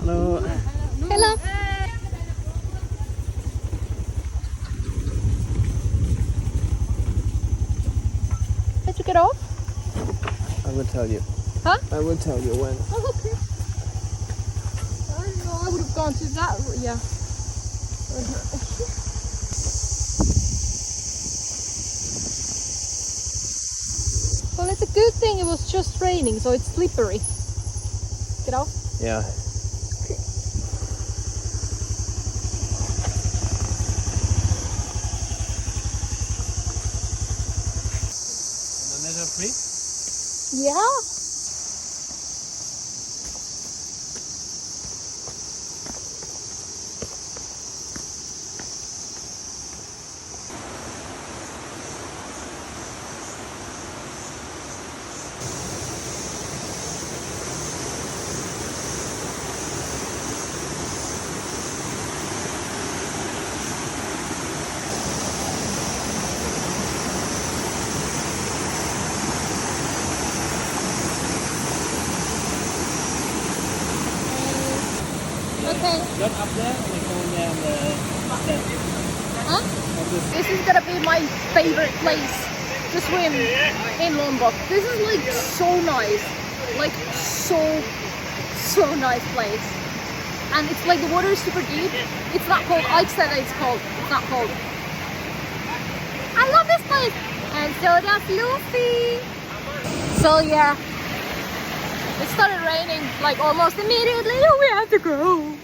Hello. Hello. Did you get off? I will tell you. Huh? I will tell you when. Oh, okay. I don't know. I would have gone to that. Yeah. Well, it's a good thing it was just raining, so it's slippery. Get off. Yeah. Yeah. Okay. Get up there and go down the step. Huh? This is gonna be my favorite place to swim in Lombok. This is like so nice. Like so nice place. And it's like the water is super deep. It's not cold. I said it's cold. It's not cold. I love this place. And so does Luffy. So yeah. It started raining like almost immediately. We have to go.